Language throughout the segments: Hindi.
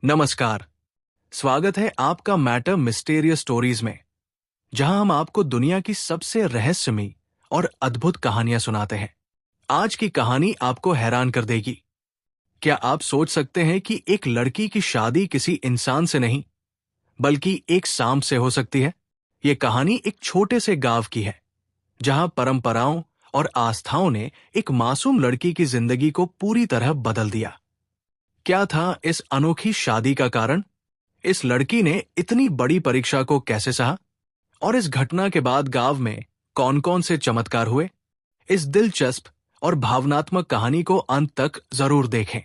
नमस्कार। स्वागत है आपका मैटर मिस्टेरियस स्टोरीज में, जहां हम आपको दुनिया की सबसे रहस्यमयी और अद्भुत कहानियां सुनाते हैं। आज की कहानी आपको हैरान कर देगी। क्या आप सोच सकते हैं कि एक लड़की की शादी किसी इंसान से नहीं, बल्कि एक सांप से हो सकती है? ये कहानी एक छोटे से गांव की है, जहां परंपराओं और आस्थाओं ने एक मासूम लड़की की जिंदगी को पूरी तरह बदल दिया। क्या था इस अनोखी शादी का कारण? इस लड़की ने इतनी बड़ी परीक्षा को कैसे सहा? और इस घटना के बाद गांव में कौन-कौन से चमत्कार हुए? इस दिलचस्प और भावनात्मक कहानी को अंत तक जरूर देखें।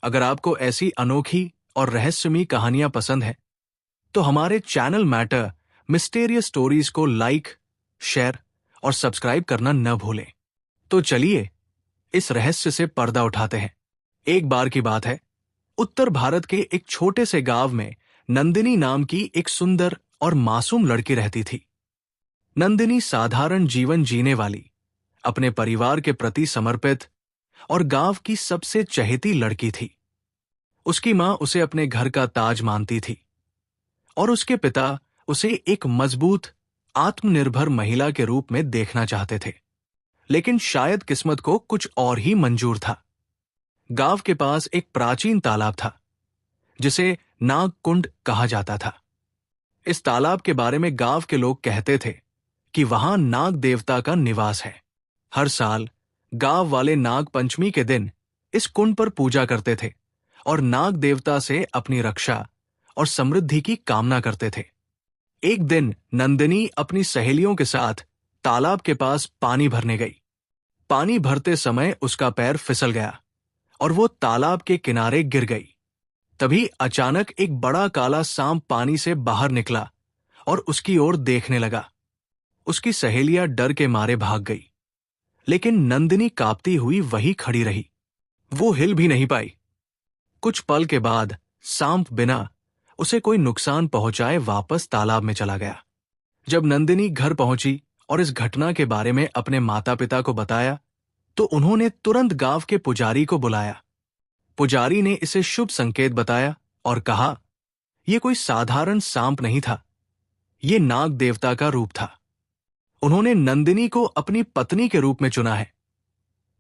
अगर आपको ऐसी अनोखी और रहस्यमयी कहानियां पसंद हैं, तो हमारे चैनल मैटर मिस्टेरियस स्टोरीज को लाइक, शेयर और सब्सक्राइब करना न भूलें। तो चलिए इस रहस्य से पर्दा उठाते हैं। एक बार की बात है, उत्तर भारत के एक छोटे से गांव में नंदिनी नाम की एक सुंदर और मासूम लड़की रहती थी। नंदिनी साधारण जीवन जीने वाली, अपने परिवार के प्रति समर्पित और गांव की सबसे चहेती लड़की थी। उसकी मां उसे अपने घर का ताज मानती थी और उसके पिता उसे एक मजबूत, आत्मनिर्भर महिला के रूप में देखना चाहते थे। लेकिन शायद किस्मत को कुछ और ही मंजूर था। गांव के पास एक प्राचीन तालाब था, जिसे नाग कुंड कहा जाता था। इस तालाब के बारे में गांव के लोग कहते थे कि वहां नाग देवता का निवास है। हर साल गांव वाले नाग पंचमी के दिन इस कुंड पर पूजा करते थे और नाग देवता से अपनी रक्षा और समृद्धि की कामना करते थे। एक दिन नंदिनी अपनी सहेलियों के साथ तालाब के पास पानी भरने गई। पानी भरते समय उसका पैर फिसल गया और वो तालाब के किनारे गिर गई। तभी अचानक एक बड़ा काला सांप पानी से बाहर निकला और उसकी ओर देखने लगा। उसकी सहेलियां डर के मारे भाग गई, लेकिन नंदिनी कांपती हुई वहीं खड़ी रही। वो हिल भी नहीं पाई। कुछ पल के बाद सांप बिना उसे कोई नुकसान पहुंचाए वापस तालाब में चला गया। जब नंदिनी घर पहुंची और इस घटना के बारे में अपने माता पिता को बताया, तो उन्होंने तुरंत गांव के पुजारी को बुलाया। पुजारी ने इसे शुभ संकेत बताया और कहा, यह कोई साधारण सांप नहीं था, ये नाग देवता का रूप था। उन्होंने नंदिनी को अपनी पत्नी के रूप में चुना है।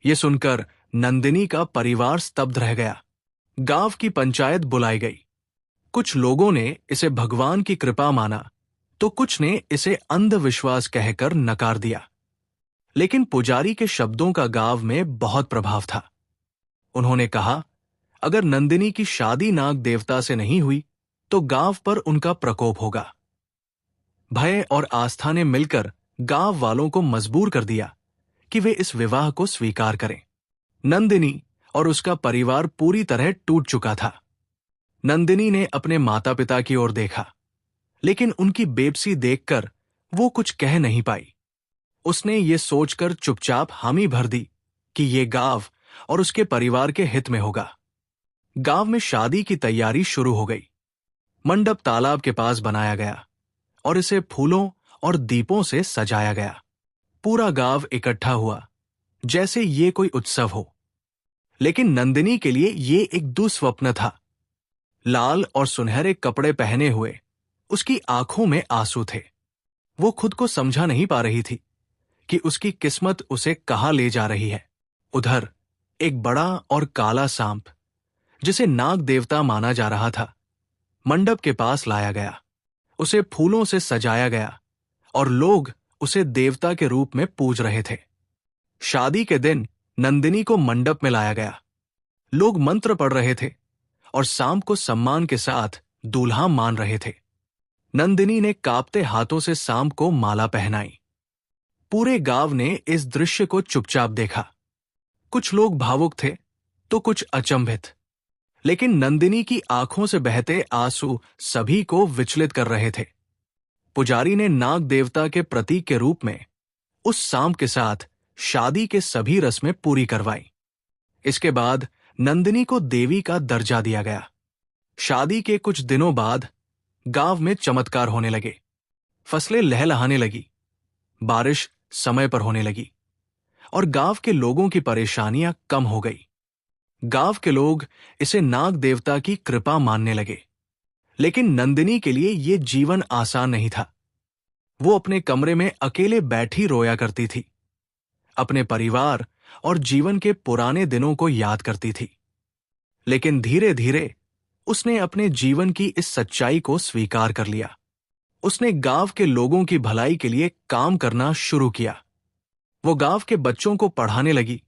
यह सुनकर नंदिनी का परिवार स्तब्ध रह गया। गांव की पंचायत बुलाई गई। कुछ लोगों ने इसे भगवान की कृपा माना, तो कुछ ने इसे अंधविश्वास कहकर नकार दिया। लेकिन पुजारी के शब्दों का गांव में बहुत प्रभाव था। उन्होंने कहा, अगर नंदिनी की शादी नाग देवता से नहीं हुई, तो गांव पर उनका प्रकोप होगा। भय और आस्था ने मिलकर गांव वालों को मजबूर कर दिया कि वे इस विवाह को स्वीकार करें। नंदिनी और उसका परिवार पूरी तरह टूट चुका था। नंदिनी ने अपने माता पिता की ओर देखा, लेकिन उनकी बेबसी देखकर वो कुछ कह नहीं पाई। उसने ये सोचकर चुपचाप हामी भर दी कि ये गांव और उसके परिवार के हित में होगा। गांव में शादी की तैयारी शुरू हो गई। मंडप तालाब के पास बनाया गया और इसे फूलों और दीपों से सजाया गया। पूरा गांव इकट्ठा हुआ, जैसे ये कोई उत्सव हो। लेकिन नंदिनी के लिए ये एक दुस्वप्न था। लाल और सुनहरे कपड़े पहने हुए उसकी आंखों में आंसू थे। वो खुद को समझा नहीं पा रही थी कि उसकी किस्मत उसे कहाँ ले जा रही है। उधर एक बड़ा और काला सांप, जिसे नाग देवता माना जा रहा था, मंडप के पास लाया गया। उसे फूलों से सजाया गया और लोग उसे देवता के रूप में पूज रहे थे। शादी के दिन नंदिनी को मंडप में लाया गया। लोग मंत्र पढ़ रहे थे और सांप को सम्मान के साथ दूल्हा मान रहे थे। नंदिनी ने कांपते हाथों से सांप को माला पहनाई। पूरे गांव ने इस दृश्य को चुपचाप देखा। कुछ लोग भावुक थे तो कुछ अचंभित, लेकिन नंदिनी की आंखों से बहते आंसू सभी को विचलित कर रहे थे। पुजारी ने नाग देवता के प्रतीक के रूप में उस सांप के साथ शादी के सभी रस्में पूरी करवाई। इसके बाद नंदिनी को देवी का दर्जा दिया गया। शादी के कुछ दिनों बाद गांव में चमत्कार होने लगे। फसलें लहलहाने लगी, बारिश समय पर होने लगी और गांव के लोगों की परेशानियां कम हो गई। गांव के लोग इसे नाग देवता की कृपा मानने लगे। लेकिन नंदिनी के लिए ये जीवन आसान नहीं था। वो अपने कमरे में अकेले बैठी रोया करती थी, अपने परिवार और जीवन के पुराने दिनों को याद करती थी। लेकिन धीरे धीरे उसने अपने जीवन की इस सच्चाई को स्वीकार कर लिया। उसने गांव के लोगों की भलाई के लिए काम करना शुरू किया। वो गांव के बच्चों को पढ़ाने लगी,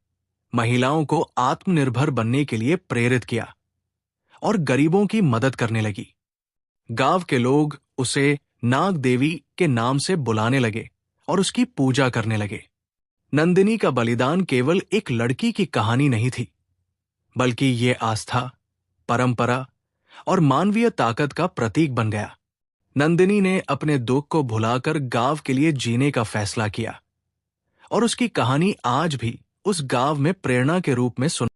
महिलाओं को आत्मनिर्भर बनने के लिए प्रेरित किया और गरीबों की मदद करने लगी। गांव के लोग उसे नाग देवी के नाम से बुलाने लगे और उसकी पूजा करने लगे। नंदिनी का बलिदान केवल एक लड़की की कहानी नहीं थी, बल्कि ये आस्था, परंपरा और मानवीय ताकत का प्रतीक बन गया। नंदिनी ने अपने दुख को भुलाकर गांव के लिए जीने का फैसला किया और उसकी कहानी आज भी उस गांव में प्रेरणा के रूप में सुन